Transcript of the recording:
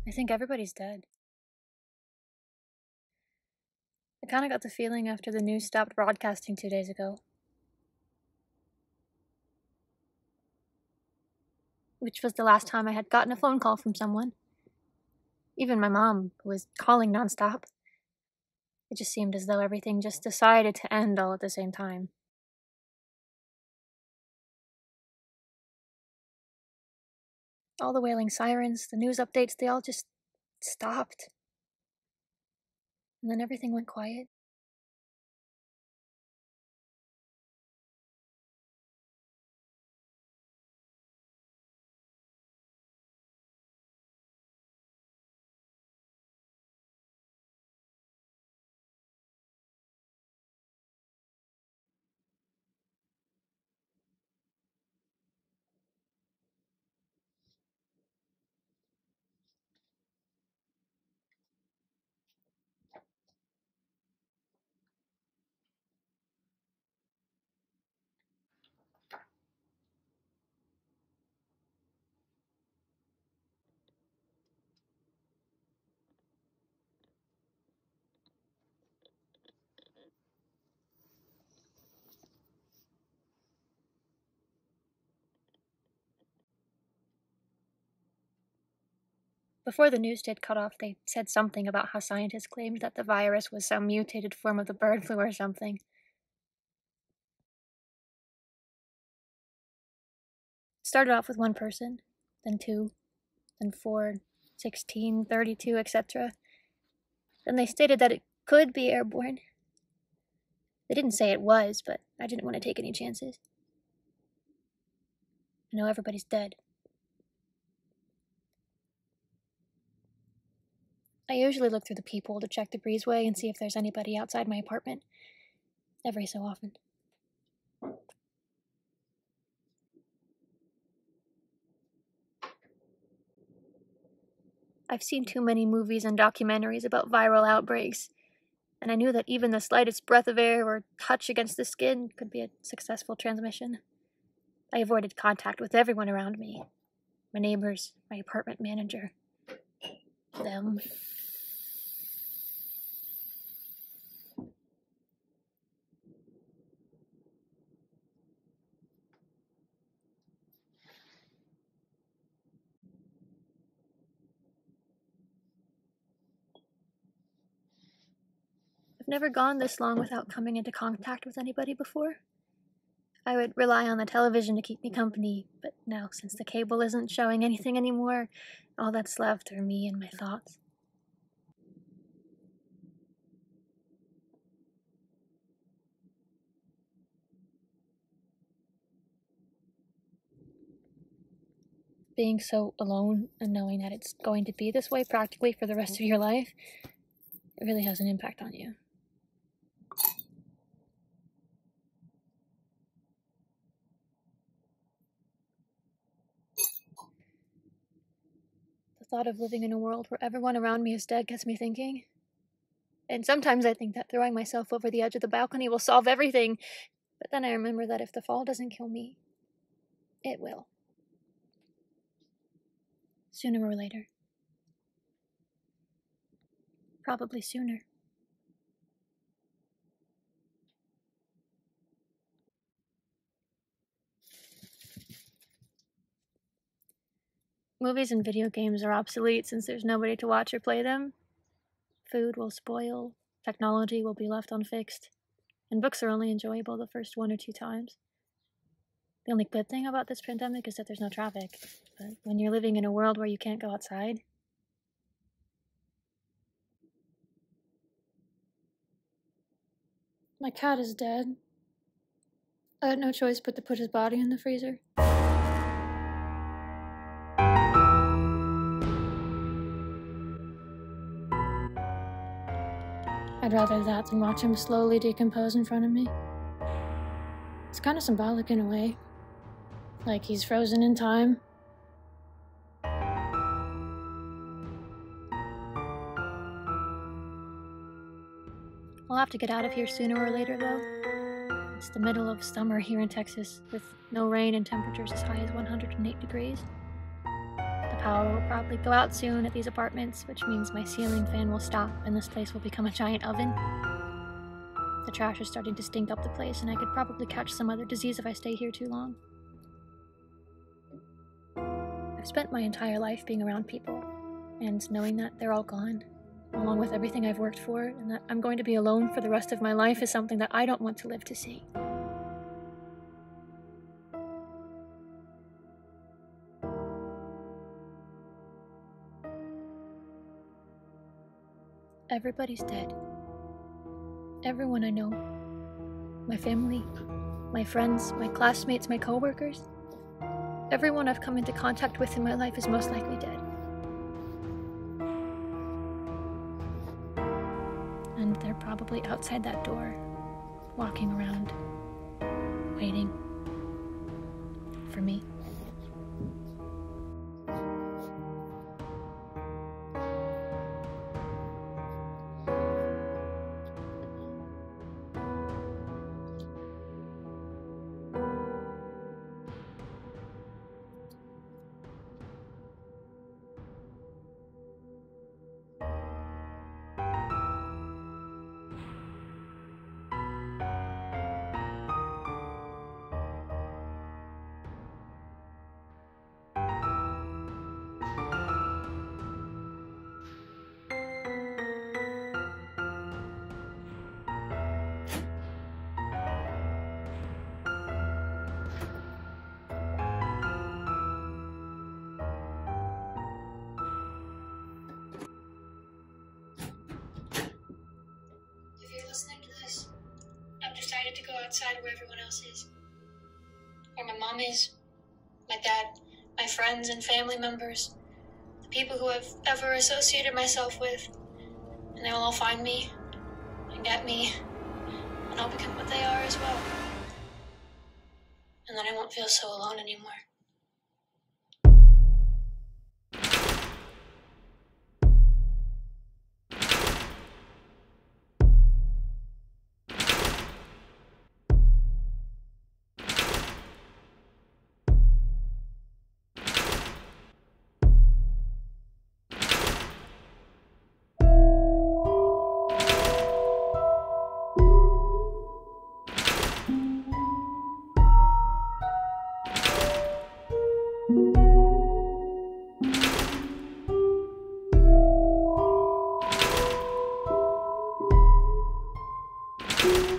I think everybody's dead. I kind of got the feeling after the news stopped broadcasting 2 days ago. Which was the last time I had gotten a phone call from someone. Even my mom, who was calling nonstop. It just seemed as though everything just decided to end all at the same time. All the wailing sirens, the news updates, they all just stopped. And then everything went quiet. Before the news did cut off, they said something about how scientists claimed that the virus was some mutated form of the bird flu or something. It started off with one person, then 2, then 4, 16, 32, etc. Then they stated that it could be airborne. They didn't say it was, but I didn't want to take any chances. I know everybody's dead. I usually look through the peephole to check the breezeway and see if there's anybody outside my apartment. Every so often. I've seen too many movies and documentaries about viral outbreaks, and I knew that even the slightest breath of air or touch against the skin could be a successful transmission. I avoided contact with everyone around me. My neighbors, my apartment manager. Them. I've never gone this long without coming into contact with anybody before. I would rely on the television to keep me company, but now, since the cable isn't showing anything anymore, all that's left are me and my thoughts. Being so alone and knowing that it's going to be this way practically for the rest of your life, it really has an impact on you. The thought of living in a world where everyone around me is dead gets me thinking. And sometimes I think that throwing myself over the edge of the balcony will solve everything, but then I remember that if the fall doesn't kill me, it will. sooner or later. Probably sooner. Movies and video games are obsolete since there's nobody to watch or play them. Food will spoil, technology will be left unfixed, and books are only enjoyable the first 1 or 2 times. The only good thing about this pandemic is that there's no traffic, but when you're living in a world where you can't go outside... My cat is dead. I had no choice but to put his body in the freezer. I'd rather that than watch him slowly decompose in front of me. It's kind of symbolic in a way. Like he's frozen in time. I'll have to get out of here sooner or later, though. It's the middle of summer here in Texas, with no rain and temperatures as high as 108 degrees. The power will probably go out soon at these apartments, which means my ceiling fan will stop and this place will become a giant oven. The trash is starting to stink up the place, and I could probably catch some other disease if I stay here too long. I've spent my entire life being around people, and knowing that they're all gone, along with everything I've worked for, and that I'm going to be alone for the rest of my life is something that I don't want to live to see. Everybody's dead. Everyone I know. My family, my friends, my classmates, my coworkers. Everyone I've come into contact with in my life is most likely dead. And they're probably outside that door, walking around, waiting for me. Listening to this, I've decided to go outside where everyone else is. Where my mom is, my dad, my friends and family members, the people who I've ever associated myself with. And they will all find me and get me, and I'll become what they are as well. And then I won't feel so alone anymore. Thank you.